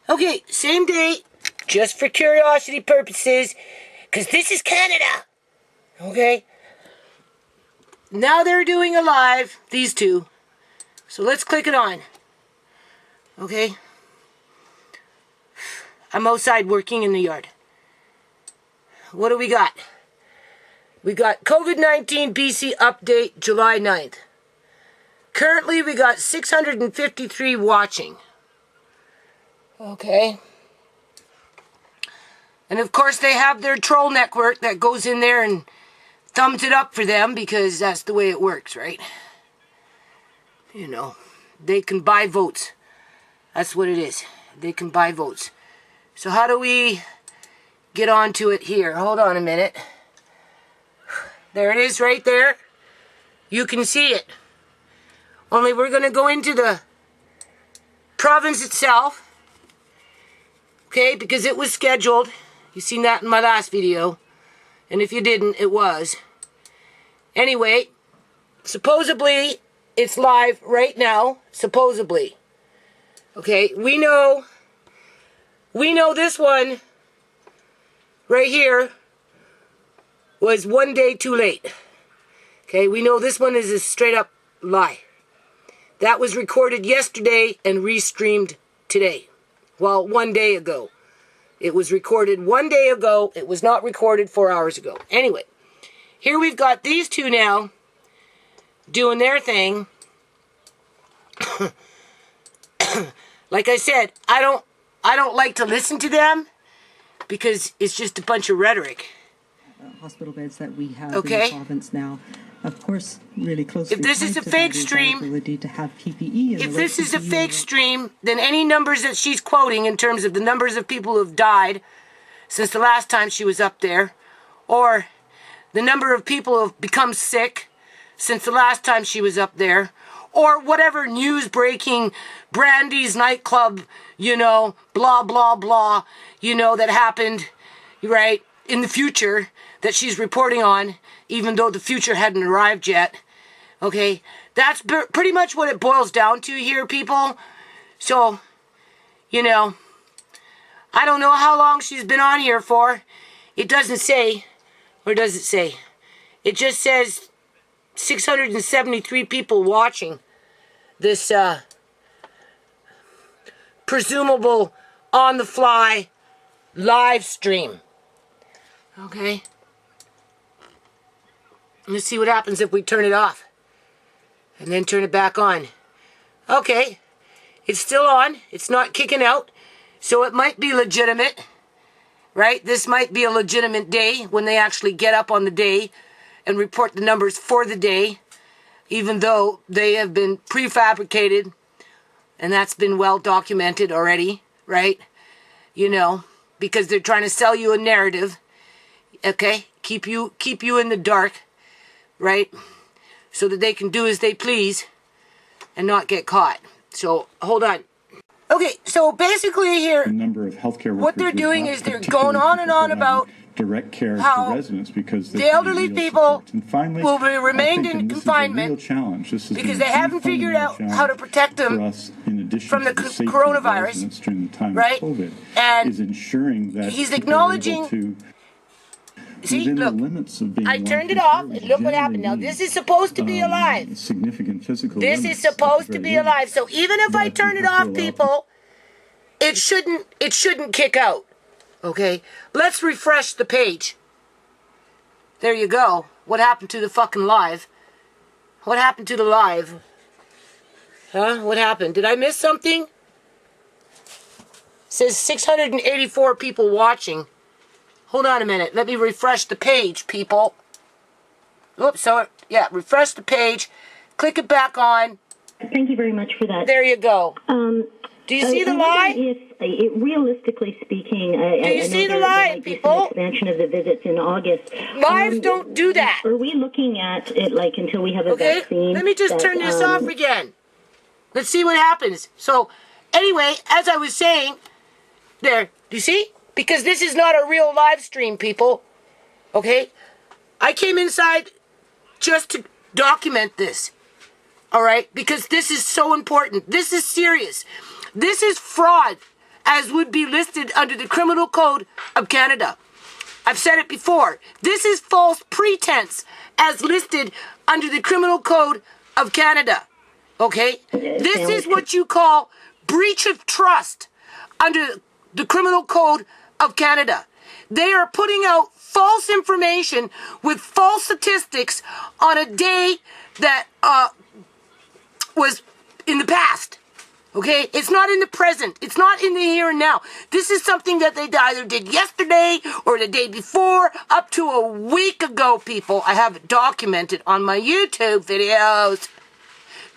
Okay, same day, just for curiosity purposes, because this is Canada. Okay? Now they're doing a live, these two. So let's click it on. Okay? I'm outside working in the yard. What do we got? We got COVID-19 BC update July 9th. Currently we got 653 watching. Okay. And of course they have their troll network that goes in there and thumbs it up for them because that's the way it works, right? You know, they can buy votes. That's what it is. They can buy votes. So how do we get onto it here? Hold on a minute. There it is right there. You can see it. Only we're going to go into the province itself. Okay, because it was scheduled. You seen that in my last video. And if you didn't, it was. Anyway, supposedly it's live right now. Supposedly. Okay, we know this one right here was one day too late. Okay, we know this one is a straight up lie. That was recorded yesterday and restreamed today. Well, 1 day ago. It was recorded 1 day ago. It was not recorded 4 hours ago. Anyway, here we've got these two now doing their thing. Like I said, I don't like to listen to them because it's just a bunch of rhetoric. Hospital beds that we have in the province now. Of course, really closely. If this is a fake stream, to have PPE if this is a fake stream, then any numbers that she's quoting in terms of the numbers of people who have died since the last time she was up there, or the number of people who have become sick since the last time she was up there, or whatever news breaking Brandy's nightclub, you know, blah, blah, blah, you know, that happened, right, in the future that she's reporting on, even though the future hadn't arrived yet. Okay, that's pretty much what it boils down to here, people. So, you know, I don't know how long she's been on here for. It doesn't say, or does it say? It just says 673 people watching this presumable on-the-fly live stream. Okay? Let's see what happens if we turn it off. And then turn it back on. Okay. It's still on. It's not kicking out. So it might be legitimate. Right? This might be a legitimate day when they actually get up on the day and report the numbers for the day. Even though they have been prefabricated. And that's been well documented already. Right? You know. Because they're trying to sell you a narrative. Okay? Keep you in the dark. Right? So that they can do as they please and not get caught. So, hold on. Okay, so basically here, number of healthcare what they're doing is they're going on and on about direct care how to residents because the elderly people finally, will be remained in confinement because they haven't figured out how to protect them from the coronavirus, during the time right? of COVID, and is ensuring that he's acknowledging. See, look, I turned it off, and look what happened. Now, this is supposed to be alive. Significant physical this is supposed to be alive. So even if I turn it off, people, it shouldn't kick out. Okay? Let's refresh the page. There you go. What happened to the fucking live? What happened to the live? Huh? What happened? Did I miss something? It says 684 people watching. Hold on a minute. Let me refresh the page, people. Oops, so, yeah, refresh the page. Click it back on. Thank you very much for that. There you go. Do you see the lie? Realistically speaking, do you see the lie, people? Expansion of the visits in August. Lives don't do that. Are we looking at it like until we have a vaccine? Let me just turn this off again. Let's see what happens. So, anyway, as I was saying, there, do you see? Because this is not a real live stream, people. Okay? I came inside just to document this. Alright? Because this is so important. This is serious. This is fraud as would be listed under the Criminal Code of Canada. I've said it before. This is false pretense as listed under the Criminal Code of Canada. Okay? This is what you call breach of trust under the Criminal Code of Canada. They are putting out false information with false statistics on a day that was in the past. Okay? It's not in the present. It's not in the here and now. This is something that they either did yesterday or the day before, up to a week ago, people. I have it documented on my YouTube videos.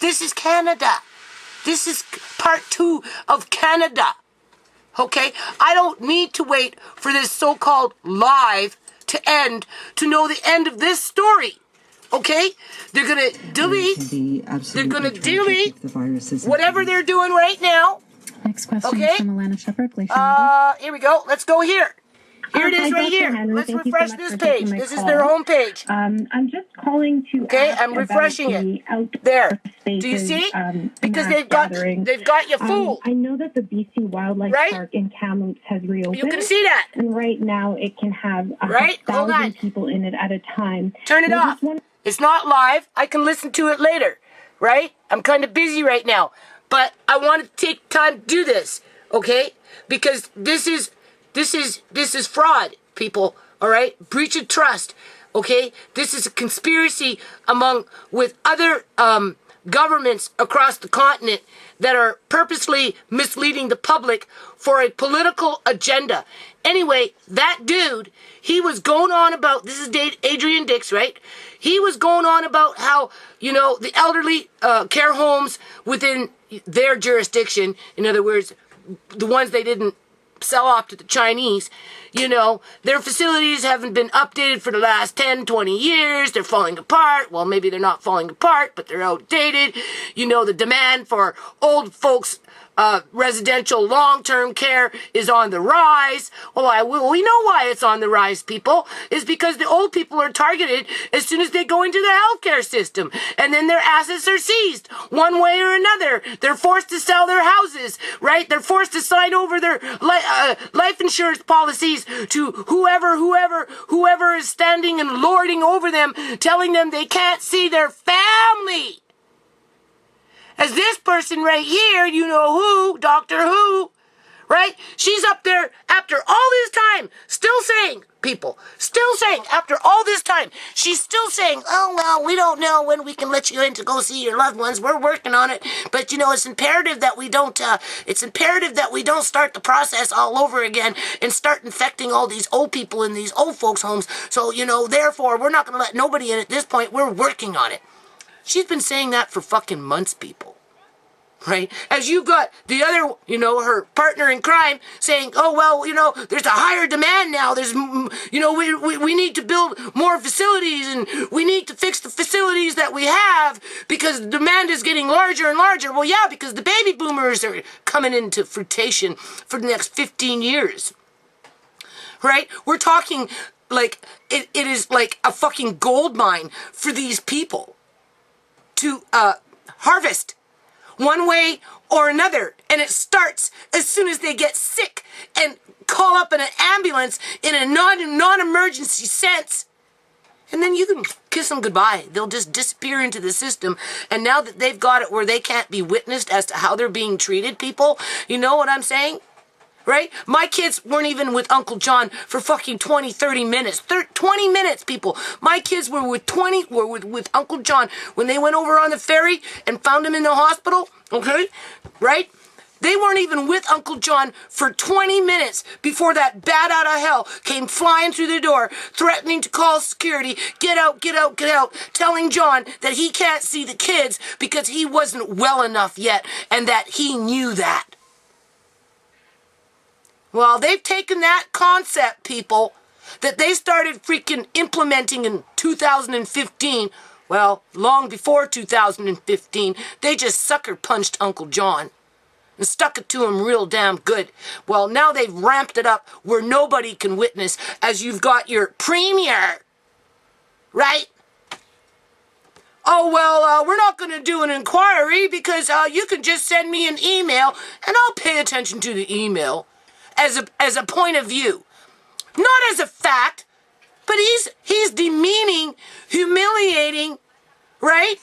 This is Canada. This is part 2 of Canada. Okay? I don't need to wait for this so-called live to end to know the end of this story. Okay? They're going to delete. They're going to delete whatever they're doing right now. Next question is from Alana Shepard. Here we go. Let's go here. Here it is right here. Let's refresh this page. This is their home page. I'm just calling to ask I'm refreshing it. There. Do you see? Because they've got you fooled. I know that the BC Wildlife Park in Kamloops has reopened. You can see that. And right now it can have 1,000 people in it at a time. Turn it off. It's not live. I can listen to it later. Right? I'm kind of busy right now. But I want to take time to do this. Okay? Because this is fraud, people, all right? Breach of trust, okay? This is a conspiracy with other governments across the continent that are purposely misleading the public for a political agenda. Anyway, that dude, he was going on about, this is Adrian Dix, right? He was going on about how, the elderly care homes within their jurisdiction, in other words, the ones they didn't sell off to the Chinese, their facilities haven't been updated for the last 10, 20 years. They're falling apart. Well, maybe they're not falling apart, but they're outdated. The demand for old folks residential long-term care is on the rise. Well, we know why it's on the rise, people. It's because the old people are targeted as soon as they go into the healthcare system. And then their assets are seized one way or another. They're forced to sell their houses, right? They're forced to sign over their life insurance policies to whoever is standing and lording over them, telling them they can't see their family. As this person right here, Doctor Who, right? She's up there after all this time, still saying, after all this time, she's still saying, oh, well, we don't know when we can let you in to go see your loved ones. We're working on it. But, it's imperative that we don't, start the process all over again and start infecting all these old people in these old folks' homes. So, therefore, we're not going to let nobody in at this point. We're working on it. She's been saying that for fucking months, people. Right? As you've got the other, her partner in crime saying, oh, well, there's a higher demand now. There's, we need to build more facilities and we need to fix the facilities that we have because the demand is getting larger and larger. Well, yeah, because the baby boomers are coming into fruition for the next 15 years. Right? We're talking like, it is like a fucking gold mine for these people to harvest one way or another. And it starts as soon as they get sick and call up an ambulance in a non-emergency sense. And then you can kiss them goodbye. They'll just disappear into the system. And now that they've got it where they can't be witnessed as to how they're being treated, people, you know what I'm saying? Right? My kids weren't even with Uncle John for fucking 20, 30 minutes. 20 minutes, people. My kids were with Uncle John when they went over on the ferry and found him in the hospital. Okay? Right? They weren't even with Uncle John for 20 minutes before that bat out of hell came flying through the door, threatening to call security, get out, get out, get out, telling John that he can't see the kids because he wasn't well enough yet and that he knew that. Well, they've taken that concept, people, that they started freaking implementing in 2015. Well, long before 2015, they just sucker punched Uncle John and stuck it to him real damn good. Well, now they've ramped it up where nobody can witness as you've got your premier, right? oh, well, we're not going to do an inquiry because you can just send me an email and I'll pay attention to the email as a point of view. Not as a fact, but he's demeaning, humiliating, right?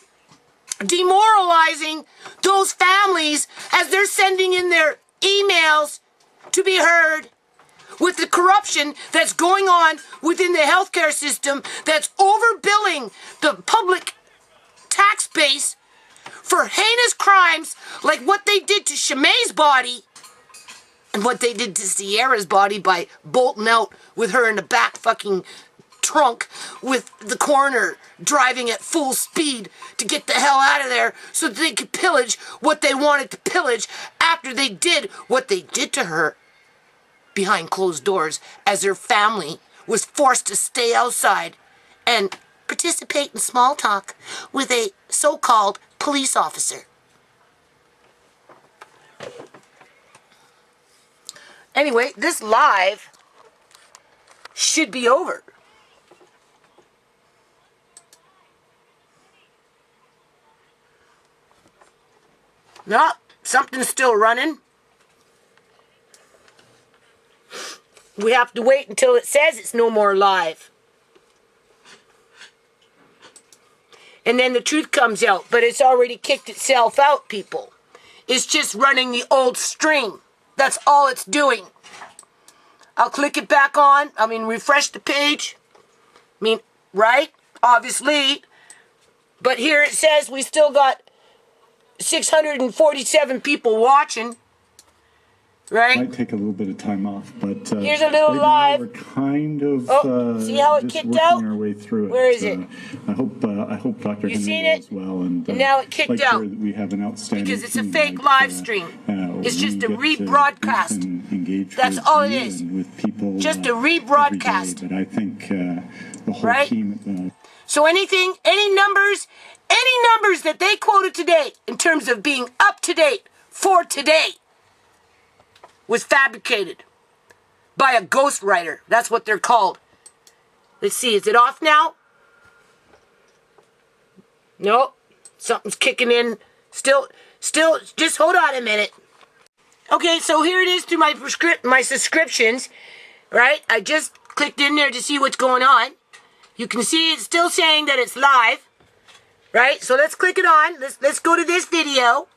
Demoralizing those families as they're sending in their emails to be heard with the corruption that's going on within the healthcare system that's overbilling the public tax base for heinous crimes like what they did to ShaMay's body and what they did to Ciera's body by bolting out with her in the back fucking trunk with the coroner driving at full speed to get the hell out of there so that they could pillage what they wanted to pillage after they did what they did to her behind closed doors as her family was forced to stay outside and participate in small talk with a so-called police officer. Anyway, this live should be over. No, something's still running. We have to wait until it says it's no more live. And then the truth comes out, but it's already kicked itself out, people. It's just running the old stream. That's all it's doing. I'll click it back on. Refresh the page. Right? Obviously. But here it says we still got 647 people watching. Right? Might take a little bit of time off, but here's a little right live. now we're kind of see how it just kicked working out? our way through it. Where is it? I hope Dr. You Henry seen will it? as well. And now it kicked out. That we have an outstanding because it's a team, fake live stream. It's just a rebroadcast. That's all it is. With people, just a rebroadcast. But I think the whole team. So any numbers that they quoted today in terms of being up to date for today was fabricated by a ghostwriter. That's what they're called. Let's see, is it off now? No, something's kicking in. Still, just hold on a minute. Okay, so here it is through my subscriptions, right? I just clicked in there to see what's going on. You can see it's still saying that it's live, right? So let's click it on. Let's go to this video.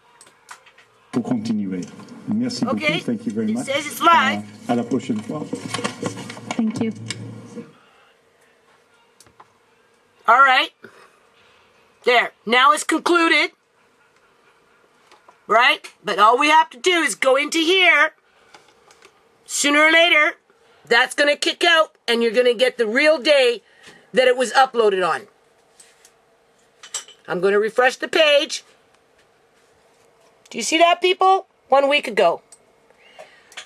Pour continuer. Merci beaucoup. Thank you very much. It says it's live. À la prochaine fois. Thank you. All right. There. Now it's concluded. Right? But all we have to do is go into here. Sooner or later, that's going to kick out and you're going to get the real day that it was uploaded on. I'm going to refresh the page. Do you see that, people? 1 week ago.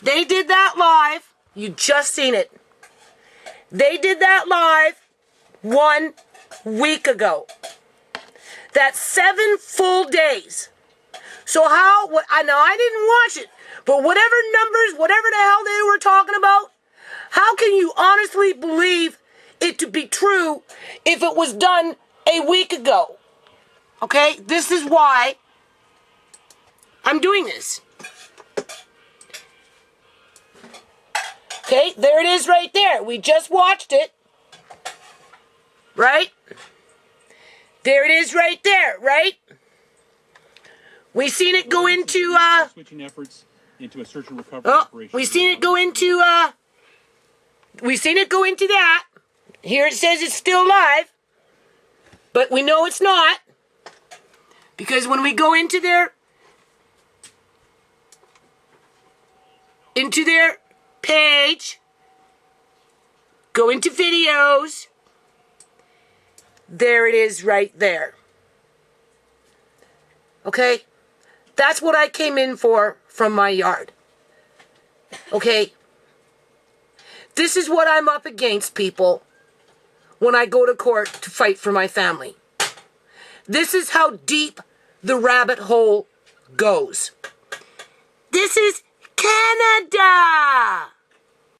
They did that live. You just seen it. They did that live 1 week ago. That's 7 full days. So I know I didn't watch it, but whatever numbers, whatever the hell they were talking about, how can you honestly believe it to be true if it was done a week ago? Okay, this is why I'm doing this. Okay, there it is right there. We just watched it. Right? There it is right there, right? We seen it go into switching efforts into a search and recovery operation. We seen it go into that. Here it says it's still live. But we know it's not. Because when we go into their page, go into videos, there it is right there. Okay? That's what I came in for from my yard. Okay? This is what I'm up against, people, when I go to court to fight for my family. This is how deep the rabbit hole goes. This is Canada!